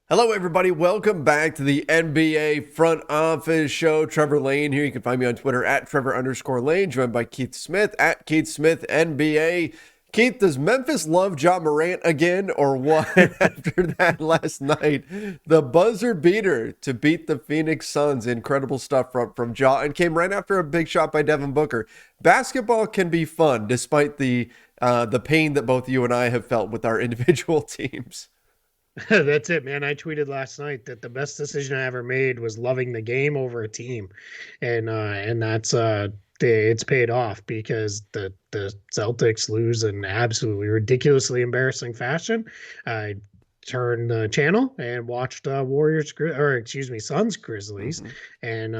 Hello, everybody. Welcome back to the NBA Front Office Show. Trevor Lane here. You can find me on Twitter at Trevor_Lane, joined by Keith Smith at Keith Smith NBA. Keith, does Memphis love Ja Morant again or what after that last night? The buzzer beater to beat the Phoenix Suns. Incredible stuff from Ja, and came right after a big shot by Devin Booker. Basketball can be fun despite the pain that both you and I have felt with our individual teams. That's it, man. I tweeted last night that the best decision I ever made was loving the game over a team, and that's it's paid off because the Celtics lose in absolutely ridiculously embarrassing fashion. I turned the channel and watched Suns Grizzlies, Mm-hmm. and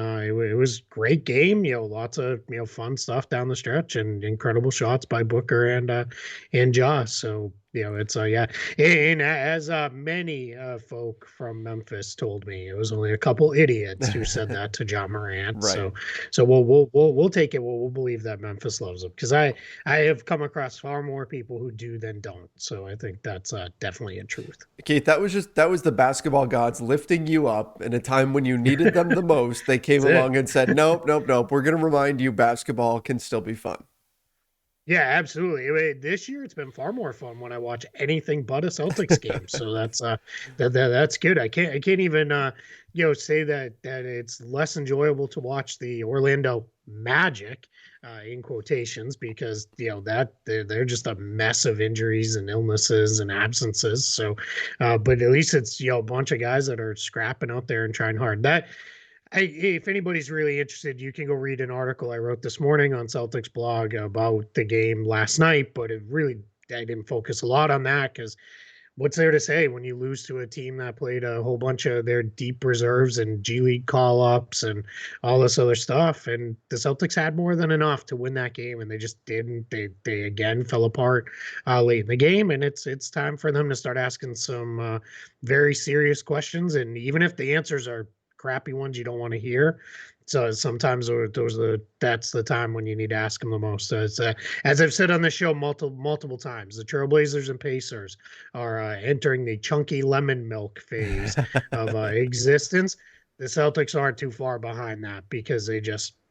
it was great game. Lots of fun stuff down the stretch and incredible shots by Booker and Josh. So it's yeah. And as many folk from Memphis told me, it was only a couple idiots who said that to John Morant. Right. So we'll take it. We'll believe that Memphis loves him because I have come across far more people who do than don't. So I think that's definitely a truth. Keith, that was the basketball gods lifting you up in a time when you needed them the most. They came That's it. along and said, "Nope, nope, nope. We're going to remind you basketball can still be fun." Yeah, absolutely. I mean, this year it's been far more fun when I watch anything but a Celtics game. So that's good. I can't even say that it's less enjoyable to watch the Orlando Magic in quotations because that they're just a mess of injuries and illnesses and absences. So but at least it's a bunch of guys that are scrapping out there and trying hard. If anybody's really interested, you can go read an article I wrote this morning on Celtics blog about the game last night, but I didn't focus a lot on that because what's there to say when you lose to a team that played a whole bunch of their deep reserves and G League call ups and all this other stuff? And the Celtics had more than enough to win that game, and they just didn't. They again fell apart late in the game, and it's time for them to start asking some very serious questions. And even if the answers are crappy ones you don't want to hear. So sometimes that's the time when you need to ask them the most. So as I've said on the show multiple times, the Trailblazers and Pacers are entering the chunky lemon milk phase of existence. The Celtics aren't too far behind that because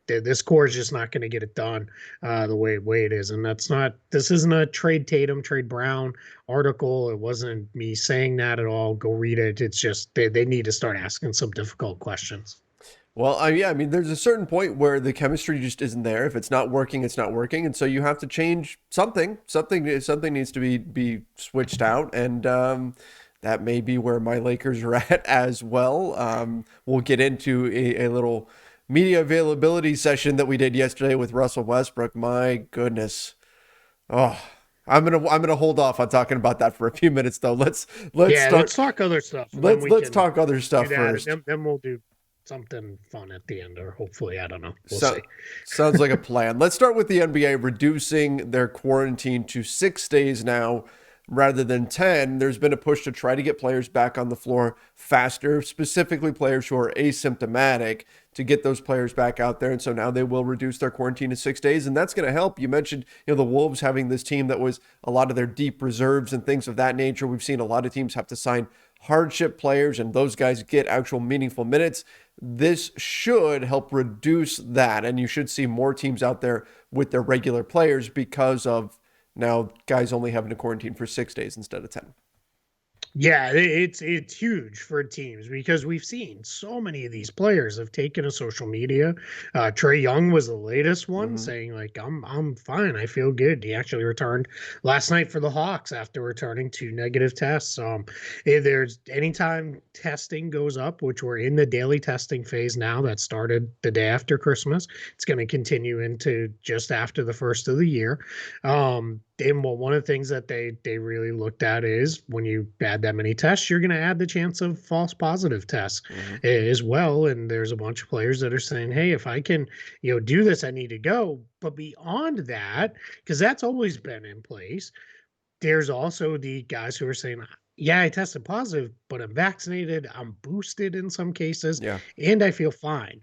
this core is just not going to get it done the way it is, and that's not. This isn't a trade Tatum, trade Brown article. It wasn't me saying that at all. Go read it. It's just they need to start asking some difficult questions. Well, yeah, I mean, there's a certain point where the chemistry just isn't there. If it's not working, it's not working, and so you have to change something. Something needs to be switched out, and that may be where my Lakers are at as well. We'll get into a little media availability session that we did yesterday with Russell Westbrook. My goodness, oh, I'm gonna hold off on talking about that for a few minutes though. Let's Yeah, start. let's talk other stuff, and then Let's we let's can talk other do stuff that, and first. then we'll do something fun at the end, or hopefully, I don't know. We'll So see. sounds like a plan. Let's start with the NBA reducing their quarantine to 6 days now rather than 10. There's been a push to try to get players back on the floor faster, specifically players who are asymptomatic, to get those players back out there. And so now they will reduce their quarantine to 6 days, and that's going to help. You mentioned, the Wolves having this team that was a lot of their deep reserves and things of that nature. We've seen a lot of teams have to sign hardship players, and those guys get actual meaningful minutes. This should help reduce that, and you should see more teams out there with their regular players because of now guys only having to quarantine for 6 days instead of 10. Yeah, it's huge for teams because we've seen so many of these players have taken to social media. Trey Young was the latest one Mm-hmm. saying like I'm fine, I feel good. He actually returned last night for the Hawks after returning two negative tests. There's anytime testing goes up, which we're in the daily testing phase now, that started the day after Christmas. It's going to continue into just after the first of the year. And one of the things that they really looked at is when you add that many tests, you're going to add the chance of false positive tests Mm-hmm. as well. And there's a bunch of players that are saying, "Hey, if I can, do this, I need to go." But beyond that, because that's always been in place, there's also the guys who are saying, "Yeah, I tested positive, but I'm vaccinated, I'm boosted in some cases, Yeah. and I feel fine."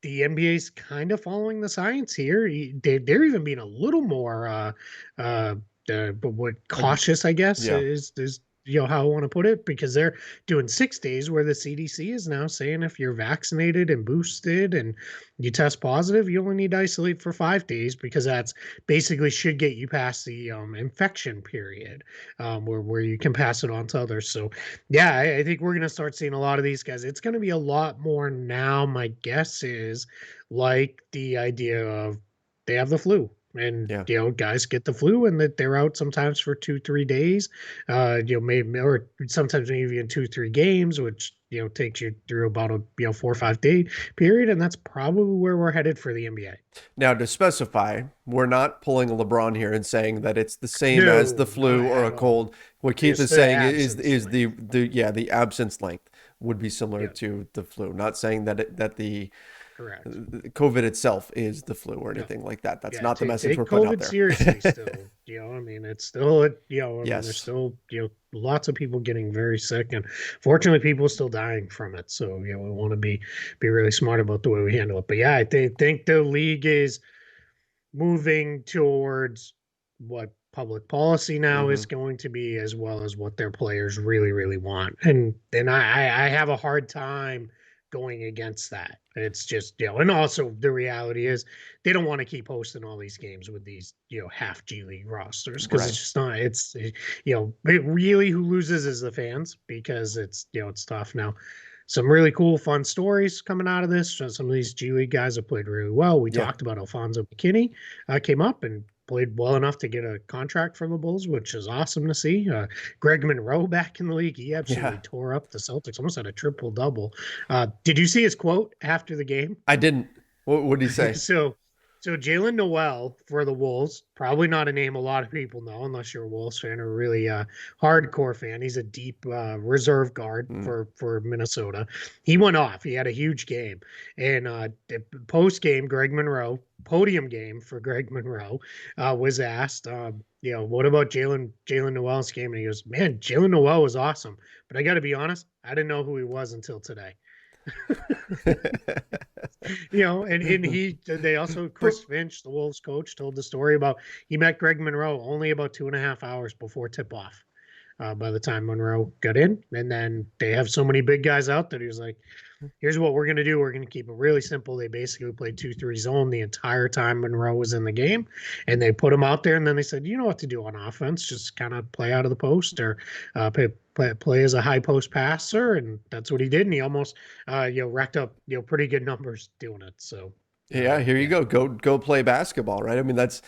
The NBA's kind of following the science here. They're even being a little more, but what Ag- cautious, I guess, yeah. is how I want to put it, because they're doing 6 days where the CDC is now saying if you're vaccinated and boosted and you test positive, you only need to isolate for 5 days, because that's basically should get you past the infection period, where you can pass it on to others. So yeah, I think we're going to start seeing a lot of these guys. It's going to be a lot more now. My guess is like the idea of they have the flu, and Yeah. guys get the flu and that they're out sometimes for 2-3 days, maybe, or sometimes maybe in 2-3 games, which takes you through about a 4 or 5 day period, and that's probably where we're headed for the NBA. Now, to specify, we're not pulling a LeBron here and saying that it's the same as the No, not flu or a at all. cold. What Keith Just is the saying absence is length. the absence length would be similar Yeah, to the flu. Not saying that the correct. COVID itself is the flu or No. anything like that. That's Yeah, not the message we're take putting out COVID there. seriously still. I mean, it's still, I mean, there's Yes. still, lots of people getting very sick, and fortunately people are still dying from it. So, we want to be really smart about the way we handle it. But yeah, I think the league is moving towards what public policy now Hmm. is going to be, as well as what their players really, really want. And I have a hard time going against that. It's just, and also the reality is they don't want to keep hosting all these games with these, half G League rosters, because Right. it's just not, it really, who loses is the fans, because it's tough now. Some really cool, fun stories coming out of this. Some of these G League guys have played really well. We Yeah. talked about Alfonso McKinney, came up and played well enough to get a contract from the Bulls, which is awesome to see. Greg Monroe back in the league. He absolutely Yeah. tore up the Celtics, almost had a triple double. Did you see his quote after the game? I didn't. What did he say? so so Jalen Noel for the Wolves, probably not a name a lot of people know unless you're a Wolves fan or really hardcore fan. He's a deep reserve guard Mm. for Minnesota. He went off. He had a huge game, and post game, Greg Monroe, podium game for Greg Monroe, was asked, what about Jalen Noel's game? And he goes, man, Jalen Noel was awesome, but I got to be honest, I didn't know who he was until today. And they also, But Chris Finch, the Wolves coach, told the story about he met Greg Monroe only about 2.5 hours before tip off. By the time Monroe got in, and then they have so many big guys out that he was like, here's what we're going to do. We're going to keep it really simple. They basically played 2-3 zone the entire time Monroe was in the game, and they put him out there. And then they said, you know what to do on offense, just kind of play out of the post, or play as a high post passer. And that's what he did. And he almost, racked up, pretty good numbers doing it. So, yeah, here you yeah. go. Go play basketball, right? I mean, that's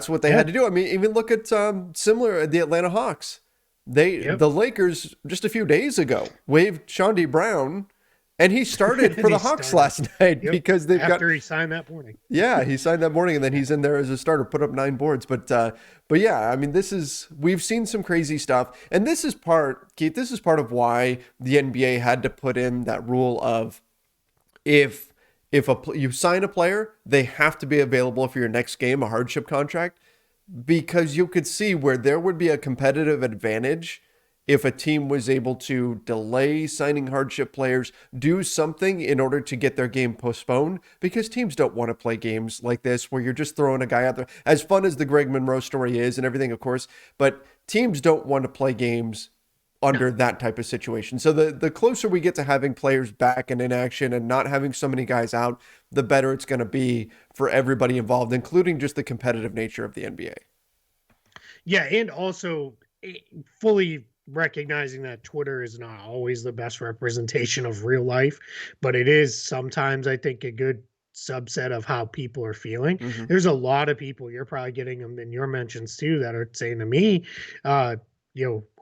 what they Yeah. had to do. I mean, even look at similar the Atlanta Hawks. Yep. The Lakers just a few days ago waived Shawnee Brown, and he started And for he the Hawks started. last night Yep. because they've got After he signed that morning. yeah, he signed that morning, and then he's in there as a starter, put up 9 boards. But yeah, I mean, we've seen some crazy stuff, and this is part, Keith. This is part of why the NBA had to put in that rule of if you sign a player, they have to be available for your next game, a hardship contract, because you could see where there would be a competitive advantage if a team was able to delay signing hardship players, do something in order to get their game postponed, because teams don't want to play games like this where you're just throwing a guy out there. As fun as the Greg Monroe story is and everything, of course, but teams don't want to play games No. under that type of situation. So the closer we get to having players back and in action and not having so many guys out, the better it's going to be for everybody involved, including just the competitive nature of the NBA. Yeah, and also fully recognizing that Twitter is not always the best representation of real life, but it is sometimes, I think, a good subset of how people are feeling. Mm-hmm. There's a lot of people, you're probably getting them in your mentions too, that are saying to me, uh,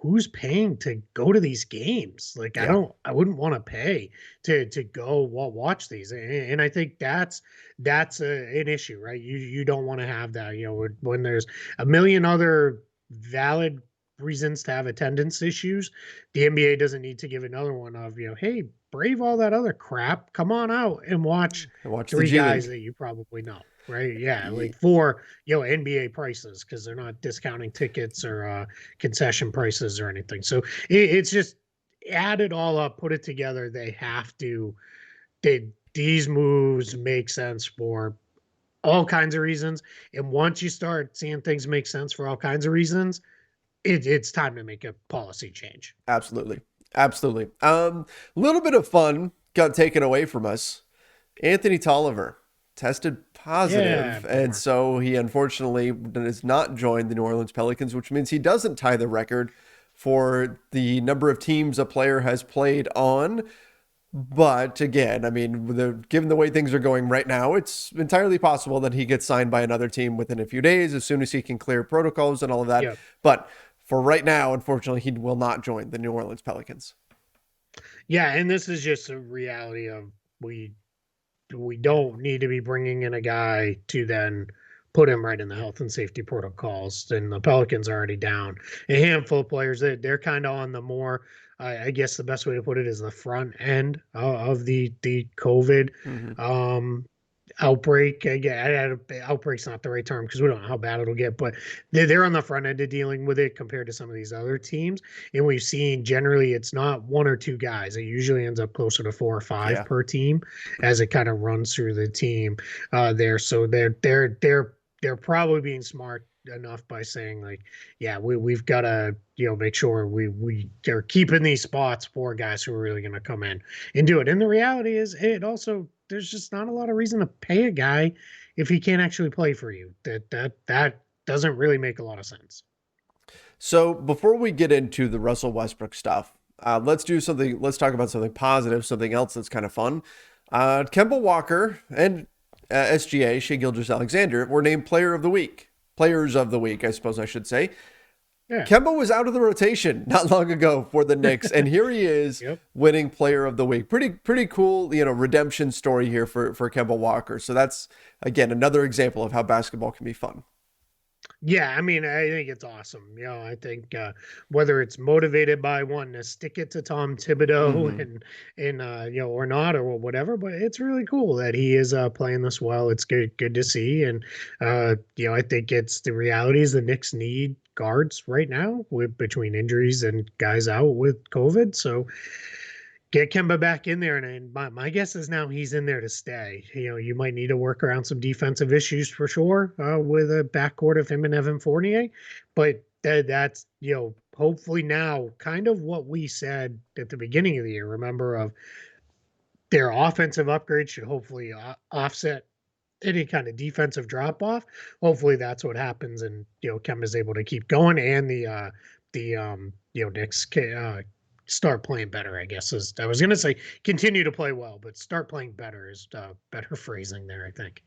who's paying to go to these games? Like, Yeah. I wouldn't want to pay to go watch these. And I think an issue, right? You don't want to have that, when there's a million other valid reasons to have attendance issues. The NBA doesn't need to give another one of, hey, brave all that other crap. Come on out and watch Watch the three G guys League. that you probably know. Right. Yeah. Like for, NBA prices, because they're not discounting tickets or concession prices or anything. So it's just add it all up, put it together. These moves make sense for all kinds of reasons. And once you start seeing things make sense for all kinds of reasons, it's time to make a policy change. Absolutely. Absolutely. Little bit of fun got taken away from us. Anthony Tolliver tested Yeah, positive, and bummer. so he unfortunately does not join the New Orleans Pelicans, which means he doesn't tie the record for the number of teams a player has played on. But again, I mean, given the way things are going right now, it's entirely possible that he gets signed by another team within a few days, as soon as he can clear protocols and all of that. Yeah. But for right now, unfortunately, he will not join the New Orleans Pelicans. Yeah, and this is just a reality of we we don't need to be bringing in a guy to then put him right in the health and safety protocols. And the Pelicans are already down a handful of players that they're kind of on the more, I guess the best way to put it is the front end of the COVID Mm-hmm. um, outbreak. Again, outbreak's not the right term because we don't know how bad it'll get, but they're on the front end of dealing with it compared to some of these other teams. And we've seen generally it's not one or two guys. It usually ends up closer to four or five Yeah. per team as it kind of runs through the team there. So they're probably being smart enough by saying like, yeah, we've got to make sure we are keeping these spots for guys who are really going to come in and do it. And the reality is, it also there's just not a lot of reason to pay a guy if he can't actually play for you. That doesn't really make a lot of sense. So before we get into the Russell Westbrook stuff, let's do something. Let's talk about something positive, something else that's kind of fun. Kemba Walker and SGA, Shea Gilgeous-Alexander, were named Player of the Week. Players of the Week, I suppose I should say. Yeah. Kemba was out of the rotation not long ago for the Knicks, and here he is Yep. winning Player of the Week. Pretty cool, redemption story here for Kemba Walker. So that's again another example of how basketball can be fun. Yeah, I mean, I think it's awesome. I think whether it's motivated by wanting to stick it to Tom Thibodeau Mm-hmm. and or not or whatever, but it's really cool that he is playing this well. It's good to see, and I think it's the reality is the Knicks need guards right now with between injuries and guys out with COVID. So get Kemba back in there, and my guess is now he's in there to stay. You might need to work around some defensive issues for sure with a backcourt of him and Evan Fournier, but that's hopefully now kind of what we said at the beginning of the year. Remember, of their offensive upgrade should hopefully offset any kind of defensive drop off. Hopefully that's what happens, and Kemba's able to keep going, and the Knicks start playing better. I guess is I was gonna say continue to play well, but start playing better is better phrasing there. I think.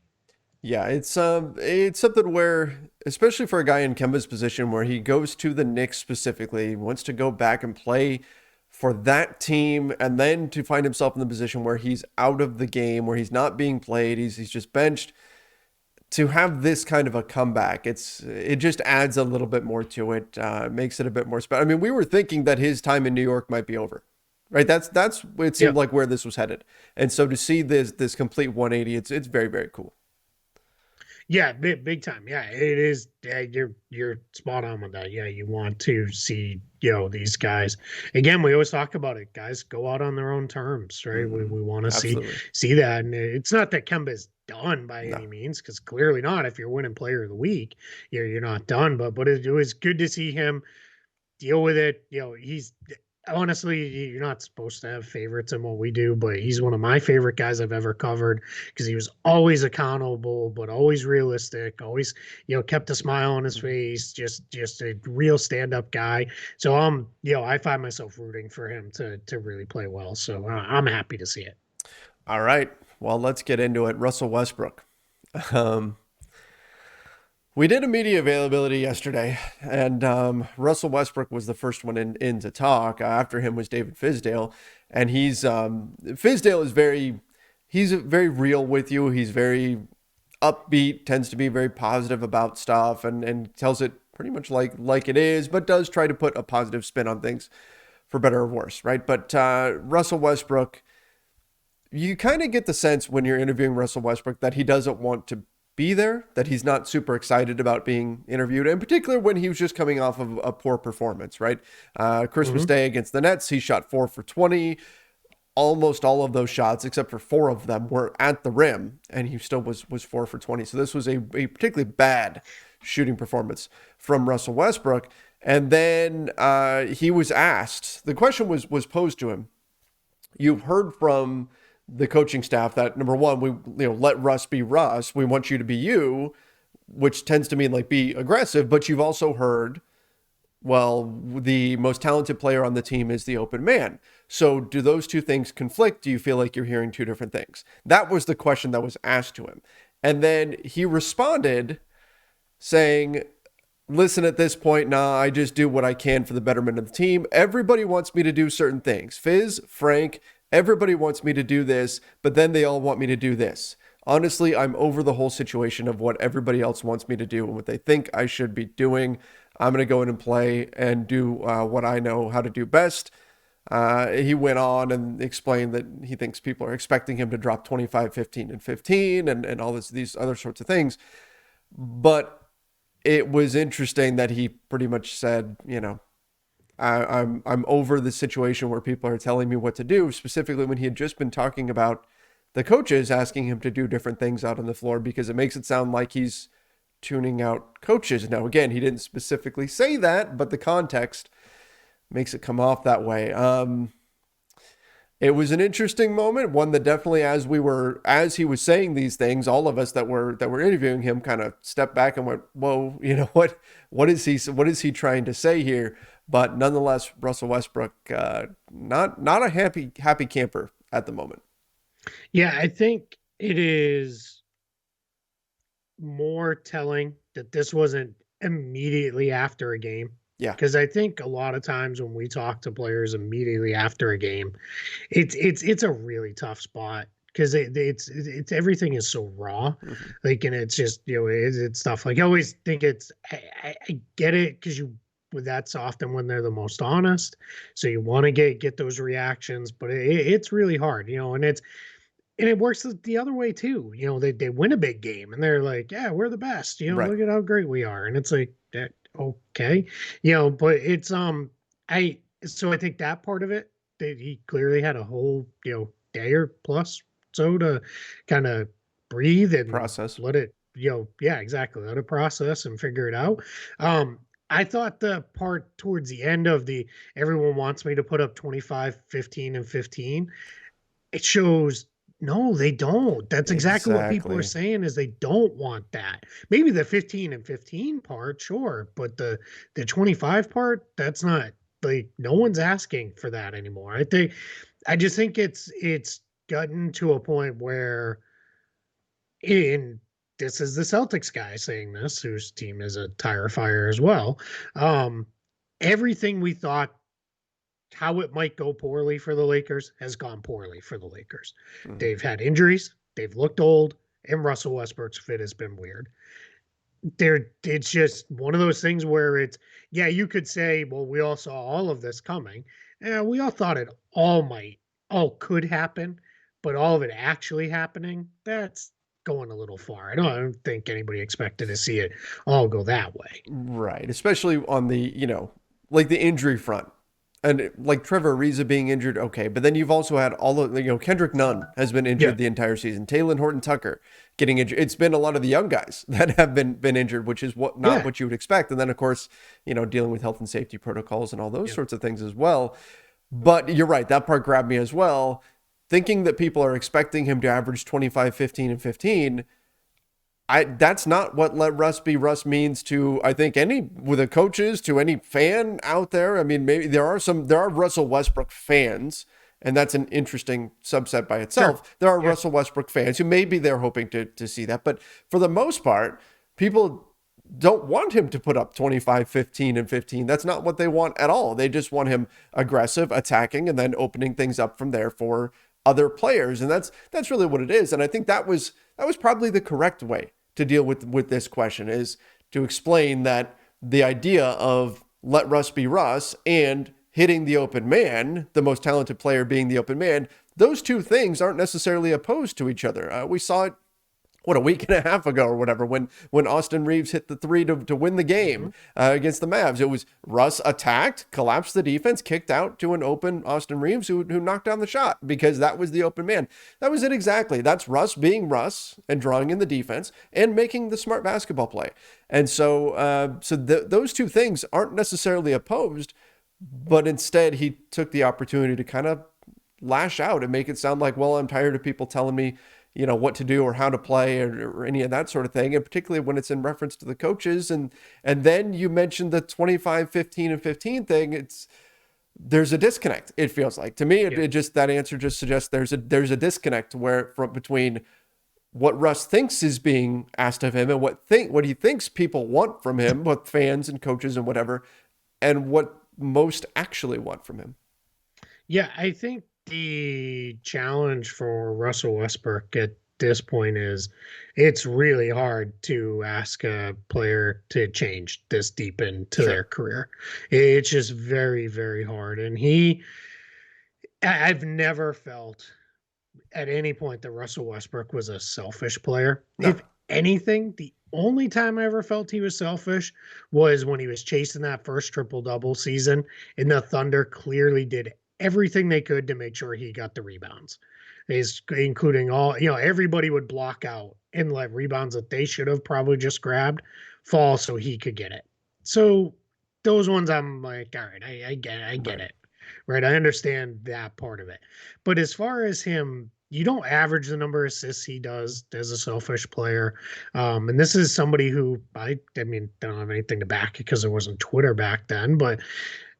Yeah, it's something where, especially for a guy in Kemba's position, where he goes to the Knicks specifically, wants to go back and play for that team, and then to find himself in the position where he's out of the game, where he's not being played, he's just benched. To have this kind of a comeback, it just adds a little bit more to it, makes it a bit more special. I mean, we were thinking that his time in New York might be over, right? That's it Yeah. seemed like where this was headed, and so to see this complete 180, it's very very cool. Yeah, big time. Yeah, it is. Yeah, you're spot on with that. Yeah, you want to see these guys again. We always talk about it. Guys go out on their own terms, right? We Hmm. we want to Absolutely. see that, and it's not that Kemba's done by No. any means, because clearly not. If you're winning Player of the Week, you're not done. But it was good to see him deal with it. He's honestly, you're not supposed to have favorites in what we do, but he's one of my favorite guys I've ever covered because he was always accountable, but always realistic, always, kept a smile on his Mhm. face, just a real stand-up guy. So I find myself rooting for him to really play well. So I'm happy to see it. All right. Well, let's get into it. Russell Westbrook. Um, we did a media availability yesterday, and Russell Westbrook was the first one in to talk. After him was David Fizdale, and Fizdale is he's very real with you. He's very upbeat, tends to be very positive about stuff, and tells it pretty much like it is, but does try to put a positive spin on things, for better or worse, right? But Russell Westbrook, you kind of get the sense when you're interviewing Russell Westbrook that he doesn't want to be there, that he's not super excited about being interviewed, in particular when he was just coming off of a poor performance, right? Christmas Hmm. Day against the Nets, he shot 4 for 20. Almost all of those shots, except for 4 of them, were at the rim, and he still was 4 for 20. So this was a particularly bad shooting performance from Russell Westbrook. And then he was asked, the question was posed to him. You've heard from the coaching staff that, number one, we let Russ be Russ. We want you to be you, which tends to mean like be aggressive. But you've also heard, well, the most talented player on the team is the open man. So do those two things conflict? Do you feel like you're hearing two different things? That was the question that was asked to him. And then he responded saying, listen, at this point, nah, I just do what I can for the betterment of the team. Everybody wants me to do certain things. Fizz, Frank, everybody wants me to do this, but then they all want me to do this. Honestly, I'm over the whole situation of what everybody else wants me to do and what they think I should be doing. I'm going to go in and play and do what I know how to do best. He went on and explained that he thinks people are expecting him to drop 25, 15, and 15 and all these other sorts of things. But it was interesting that he pretty much said, I'm over the situation where people are telling me what to do, specifically when he had just been talking about the coaches asking him to do different things out on the floor, because it makes it sound like he's tuning out coaches. Now, again, he didn't specifically say that, but the context makes it come off that way. It was an interesting moment, one that definitely, as he was saying these things, all of us that were interviewing him kind of stepped back and went, whoa, what is he trying to say here? But nonetheless, Russell Westbrook, not a happy camper at the moment. Yeah, I think it is more telling that this wasn't immediately after a game. Yeah. Because I think a lot of times when we talk to players immediately after a game, it's a really tough spot, because it's everything is so raw. Mm-hmm. Like, and it's just, it's stuff like, I always think I get it, because that's often when they're the most honest. So you want to get those reactions, but it's really hard, and it works the other way too. They win a big game and they're like, yeah, we're the best. Right. Look at how great we are. And it's like, okay, but it's so I think that part of it, that he clearly had a whole day or plus so to kind of breathe and Process. let it yeah, exactly, let it process and figure it out. I thought the part towards the end of the everyone wants me to put up 25, 15, and 15, it shows no, they don't. That's exactly what people are saying, is they don't want that. Maybe the 15 and 15 part, sure, but the 25 part, that's not, like, no one's asking for that anymore. I just think it's gotten to a point where, in this is the Celtics guy saying this, whose team is a tire fire as well. Everything we thought how it might go poorly for the Lakers has gone poorly for the Lakers. Mm-hmm. They've had injuries, they've looked old, and Russell Westbrook's fit has been weird. It's just one of those things where you could say, well, we all saw all of this coming. Yeah, we all thought it all could happen, but all of it actually happening, that's going a little far. I don't think anybody expected to see it all go that way. Right. Especially on the, like the injury front. And like Trevor Ariza being injured, okay. But then you've also had all of, Kendrick Nunn has been injured the entire season. Taylor Horton-Tucker getting injured. It's been a lot of the young guys that have been injured, which is not what you would expect. And then, of course, dealing with health and safety protocols and all those sorts of things as well. But you're right. That part grabbed me as well. Thinking that people are expecting him to average 25, 15, and 15, that's not what let Russ be Russ means to, I think, with the coaches, to any fan out there. I mean, maybe there are Russell Westbrook fans, and that's an interesting subset by itself. Sure. There are Russell Westbrook fans who maybe they're hoping to see that. But for the most part, people don't want him to put up 25, 15, and 15. That's not what they want at all. They just want him aggressive, attacking, and then opening things up from there for other players. And that's really what it is. And I think that was probably the correct way to deal with this question, is to explain that the idea of let Russ be Russ and hitting the open man, the most talented player being the open man, those two things aren't necessarily opposed to each other. We saw it what, a week and a half ago or whatever, when Austin Reeves hit the three to win the game against the Mavs. It was Russ attacked, collapsed the defense, kicked out to an open Austin Reeves who knocked down the shot because that was the open man. That was it exactly. That's Russ being Russ and drawing in the defense and making the smart basketball play. And so those two things aren't necessarily opposed, but instead he took the opportunity to kind of lash out and make it sound like, well, I'm tired of people telling me, what to do or how to play or any of that sort of thing. And particularly when it's in reference to the coaches. And then you mentioned the 25, 15 and 15 thing. There's a disconnect. It feels like to me, it just, that answer just suggests there's a disconnect between what Russ thinks is being asked of him and what he thinks people want from him, both fans and coaches and whatever, and what most actually want from him. Yeah, I think the challenge for Russell Westbrook at this point is it's really hard to ask a player to change this deep into their career. It's just very, very hard. And I've never felt at any point that Russell Westbrook was a selfish player. No. If anything, the only time I ever felt he was selfish was when he was chasing that first triple-double season, and the Thunder clearly did everything they could to make sure he got the rebounds, including everybody would block out and let rebounds that they should have probably just grabbed fall so he could get it. So those ones I'm like, all right, I get it. Right. I understand that part of it. But as far as him, you don't average the number of assists he does as a selfish player. And this is somebody who I don't have anything to back it because there wasn't Twitter back then, but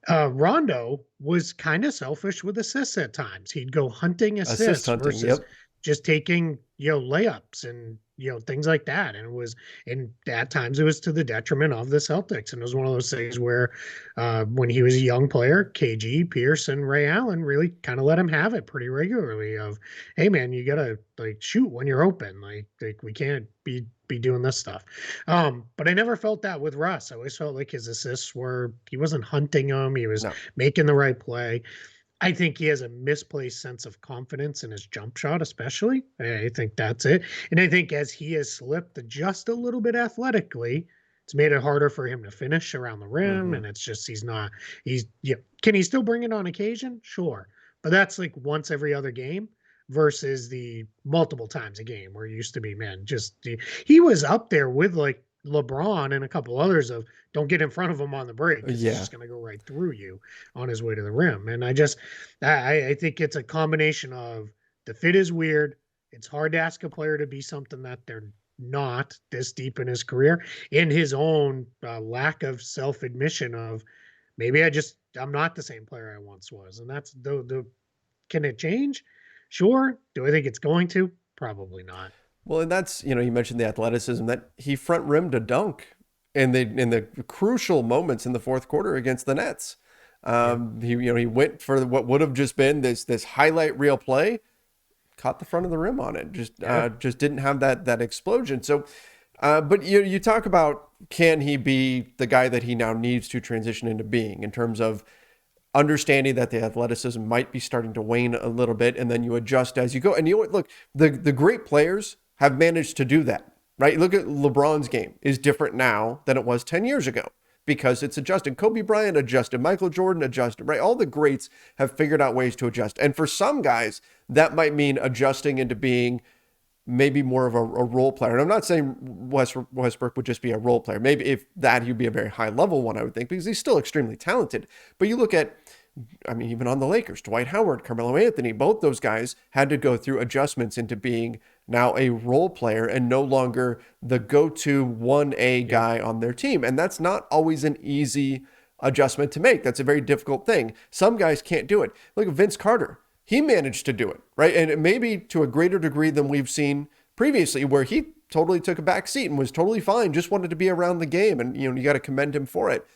Rondo was kind of selfish with assists at times. He'd go hunting assists versus just taking, layups and, things like that. And at times it was to the detriment of the Celtics. And it was one of those things where when he was a young player, KG, Pierce, and Ray Allen really kind of let him have it pretty regularly of, hey man, you got to shoot when you're open. Like we can't be doing this stuff. But I never felt that with Russ. I always felt like his assists he wasn't hunting them. He was making the right play. I think he has a misplaced sense of confidence in his jump shot, especially. I think that's it. And I think as he has slipped just a little bit athletically, it's made it harder for him to finish around the rim. And it's just, can he still bring it on occasion? Sure. But that's like once every other game versus the multiple times a game where it used to be, he was up there with like LeBron and a couple others of don't get in front of him on the break. He's just going to go right through you on his way to the rim. And I think it's a combination of the fit is weird. It's hard to ask a player to be something that they're not this deep in his career, and his own lack of self-admission of maybe I'm not the same player I once was. And that's can it change? Sure. Do I think it's going to? Probably not. Well, and that's, you mentioned the athleticism that he front rimmed a dunk in the crucial moments in the fourth quarter against the Nets. He went for what would have just been this highlight reel play, caught the front of the rim on it. Just didn't have that explosion. So, but you talk about, can he be the guy that he now needs to transition into being in terms of understanding that the athleticism might be starting to wane a little bit, and then you adjust as you go. And look, the great players have managed to do that, right? Look at LeBron's game is different now than it was 10 years ago because it's adjusted. Kobe Bryant adjusted, Michael Jordan adjusted, right? All the greats have figured out ways to adjust. And for some guys, that might mean adjusting into being maybe more of a role player. And I'm not saying Westbrook would just be a role player. Maybe if that, he'd be a very high level one, I would think, because he's still extremely talented. But you look at, even on the Lakers, Dwight Howard, Carmelo Anthony, both those guys had to go through adjustments into being now a role player and no longer the go-to 1A guy on their team. And that's not always an easy adjustment to make. That's a very difficult thing. Some guys can't do it. Look at Vince Carter. He managed to do it, right? And maybe to a greater degree than we've seen previously, where he totally took a back seat and was totally fine, just wanted to be around the game. And, you got to commend him for it.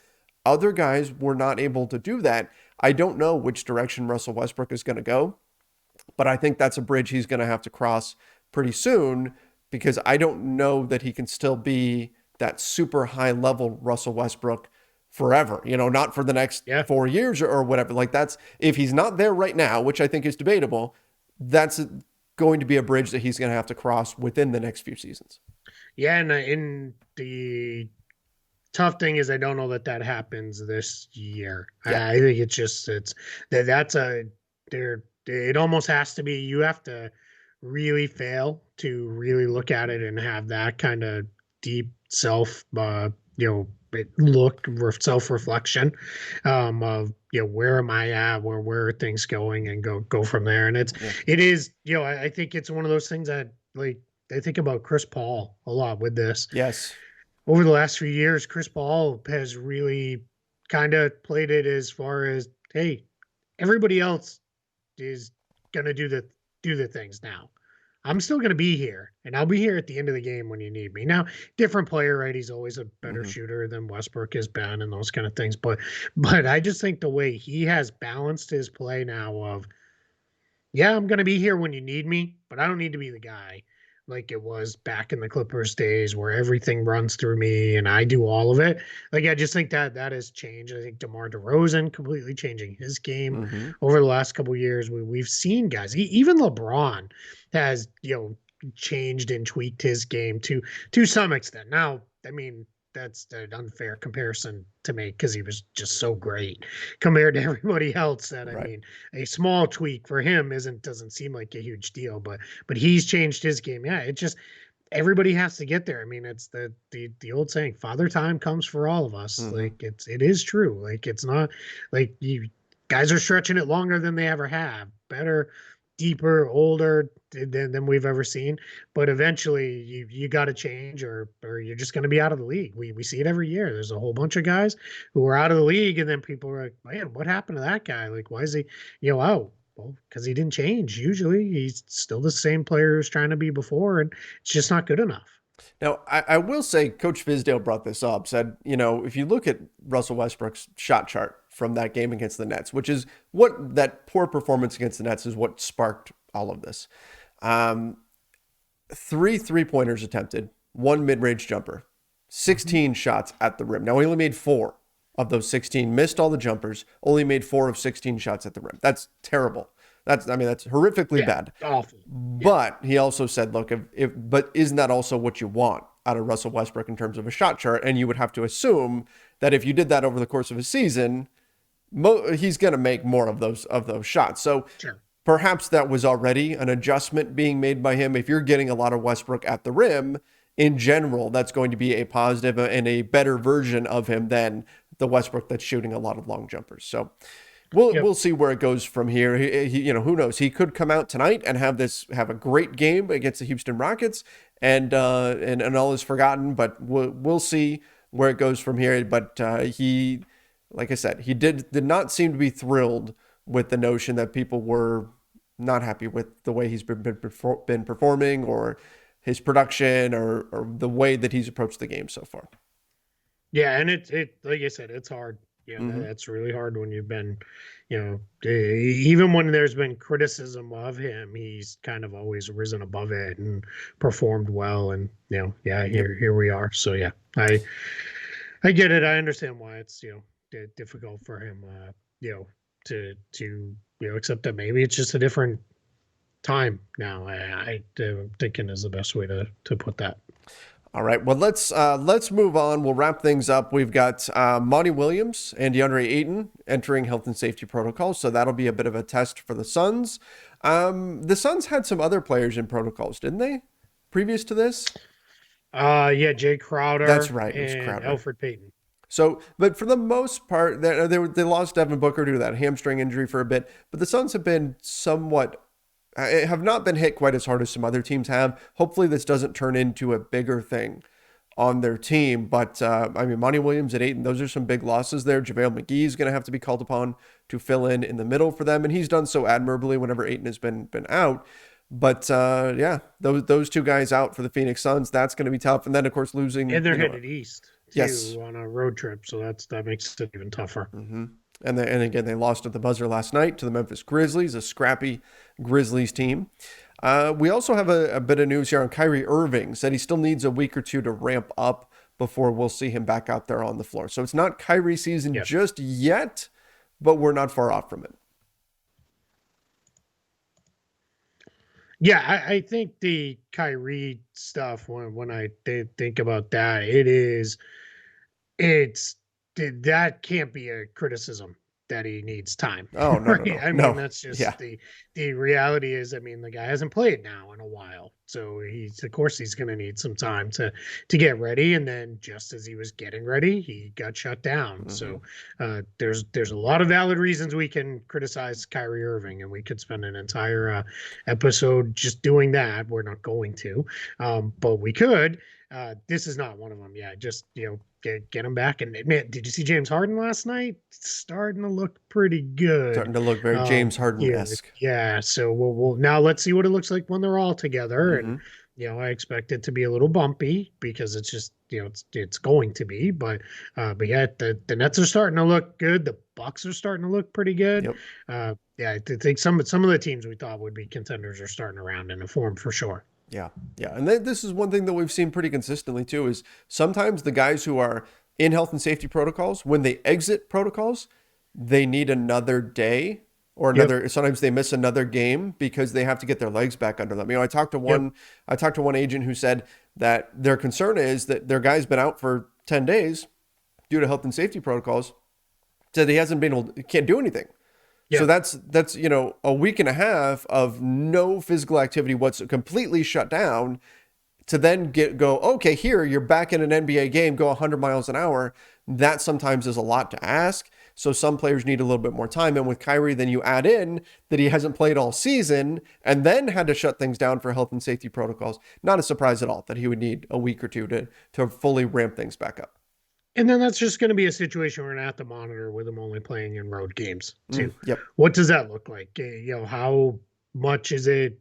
Other guys were not able to do that. I don't know which direction Russell Westbrook is going to go, but I think that's a bridge he's going to have to cross pretty soon, because I don't know that he can still be that super high level Russell Westbrook forever, not for the next 4 years or whatever. Like, that's, if he's not there right now, which I think is debatable, that's going to be a bridge that he's going to have to cross within the next few seasons. Yeah, and in the tough thing is I don't know that happens this year. Yeah. I think it's that's a there. It almost has to be. You have to really fail to really look at it and have that kind of deep self, look self reflection, of where am I at, where are things going, and go from there. And it is I think it's one of those things that like I think about Chris Paul a lot with this Yes. over the last few years. Chris Paul has really kind of played it as far as, hey, everybody else is gonna do the things now. I'm still gonna be here, and I'll be here at the end of the game when you need me. Now, different player, right? He's always a better shooter than Westbrook has been, and those kind of things. But I just think the way he has balanced his play now of, yeah, I'm gonna be here when you need me, but I don't need to be the guy like it was back in the Clippers days where everything runs through me and I do all of it. Like I just think that has changed. I think DeMar DeRozan completely changing his game over the last couple of years. We've seen guys, even LeBron has changed and tweaked his game to some extent. Now, I mean, that's an unfair comparison to make because he was just so great compared to everybody else that I mean a small tweak for him doesn't seem like a huge deal, but he's changed his game. Yeah, it just everybody has to get there. I mean, it's the old saying, father time comes for all of us. Like it is true. Like it's not like you guys are stretching it longer than they ever have. Better, deeper, older than we've ever seen. But eventually you got to change or you're just going to be out of the league. We see it every year. There's a whole bunch of guys who are out of the league, and then people are like, man, what happened to that guy? Like, why is he, out? Well, because he didn't change. Usually he's still the same player who's trying to be before, and it's just not good enough. Now, I will say Coach Fizdale brought this up, said, if you look at Russell Westbrook's shot chart from that game against the Nets, which is what that poor performance against the Nets is what sparked all of this. 3 3-pointers attempted, 1 mid-range jumper, 16 shots at the rim. Now, he only made 4 of those 16, missed all the jumpers, only made 4 of 16 shots at the rim. That's terrible. That's horrifically bad. Awful. But he also said, look, but isn't that also what you want out of Russell Westbrook in terms of a shot chart? And you would have to assume that if you did that over the course of a season, he's going to make more of those shots. So perhaps that was already an adjustment being made by him. If you're getting a lot of Westbrook at the rim, in general, that's going to be a positive and a better version of him than the Westbrook that's shooting a lot of long jumpers. So we'll see where it goes from here. He who knows? He could come out tonight and have a great game against the Houston Rockets, and all is forgotten. But we'll see where it goes from here. But he, like I said, he did not seem to be thrilled with the notion that people were not happy with the way he's been performing or his production or the way that he's approached the game so far. Yeah, and it like I said, it's hard. That's really hard when you've been, even when there's been criticism of him, he's kind of always risen above it and performed well. And here we are. So yeah, I get it. I understand why it's difficult for him, to accept that maybe it's just a different time now. I thinking is the best way to put that. All right, well, let's move on. We'll wrap things up. We've got Monty Williams and DeAndre Ayton entering health and safety protocols, so that'll be a bit of a test for the Suns. The Suns had some other players in protocols, didn't they, previous to this? Jay Crowder. That's right, it was Crowder. Elfrid Payton. So, but for the most part, they lost Devin Booker due to that hamstring injury for a bit, but the Suns have been have not been hit quite as hard as some other teams have. Hopefully this doesn't turn into a bigger thing on their team. But Monty Williams at 8, those are some big losses there. JaVale McGee is going to have to be called upon to fill in the middle for them. And he's done so admirably whenever Ayton has been out. But those two guys out for the Phoenix Suns, that's going to be tough. And then of course losing. And they're headed east too, on a road trip. So that makes it even tougher. Mm-hmm. And again, they lost at the buzzer last night to the Memphis Grizzlies, a scrappy Grizzlies team. We also have a bit of news here on Kyrie Irving. Said he still needs a week or two to ramp up before we'll see him back out there on the floor. So it's not Kyrie season just yet, but we're not far off from it. Yeah, I think the Kyrie stuff when I think about that, it's that can't be a criticism that he needs time, Oh, no, no, right? no, I mean, no. that's Yeah. just the reality is, I mean, the guy hasn't played now in a while, so he's of course he's going to need some time to get ready. And then just as he was getting ready, he got shut down. Hmm. So there's a lot of valid reasons we can criticize Kyrie Irving, and we could spend an entire episode just doing that. We're not going to, but we could. This is not one of them. Yeah, just get him back. And man, did you see James Harden last night? It's starting to look pretty good. Starting to look very James Yeah, Harden-esque. yeah. So we'll now let's see what it looks like when they're all together. And Hmm. I expect it to be a little bumpy because it's just it's going to be. But yeah, the Nets are starting to look good. The Bucks are starting to look pretty good. Yep. Yeah, I think some of the teams we thought would be contenders are starting to round into form for sure. Yeah, yeah, and this is one thing that we've seen pretty consistently too. Is sometimes the guys who are in health and safety protocols, when they exit protocols, they need another day or Yep. another. Sometimes they miss another game because they have to get their legs back under them. Yep. I talked to one agent who said that their concern is that their guy's been out for 10 days due to health and safety protocols. Said he hasn't been able, can't do anything. So Yeah. that's a week and a half of no physical activity what's completely shut down to then go, okay, here you're back in an NBA game, go 100 miles an hour. That sometimes is a lot to ask. So some players need a little bit more time. And with Kyrie, then you add in that he hasn't played all season and then had to shut things down for health and safety protocols. Not a surprise at all that he would need a week or two to fully ramp things back up. And then that's just going to be a situation we're going to have to monitor with him only playing in road games too. Yep. What does that look like? How much is it?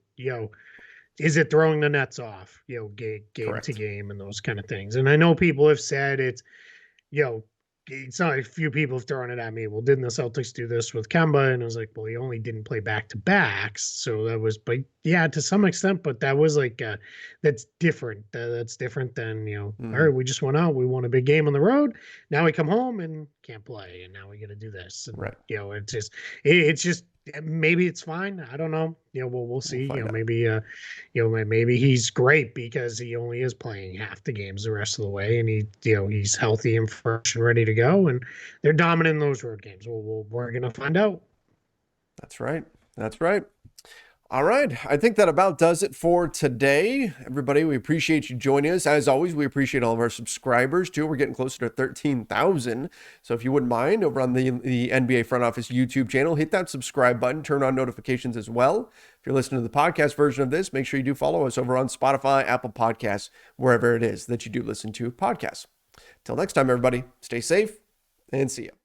Is it throwing the nets off? Game to Correct. game and those kind of things. And I know people have said you know, it's not a few people have thrown it at me. Well, didn't the Celtics do this with Kemba? And I was like, well, he only didn't play back to backs. So that was, but yeah, to some extent, but that was like, that's different. That's different than, all right, Hmm. we just went out. We won a big game on the road. Now we come home and can't play. And now we got to do this. And, Right. it's just, maybe it's fine. I don't know. We'll We'll see. find out. Maybe he's great because he only is playing half the games the rest of the way, and he's healthy and fresh and ready to go, and they're dominant in those road games. We're gonna find out. That's right. That's right. All right. I think that about does it for today. Everybody, we appreciate you joining us. As always, we appreciate all of our subscribers too. We're getting closer to 13,000. So if you wouldn't mind, over on the NBA Front Office YouTube channel, hit that subscribe button, turn on notifications as well. If you're listening to the podcast version of this, make sure you do follow us over on Spotify, Apple Podcasts, wherever it is that you do listen to podcasts. Till next time, everybody, stay safe and see you.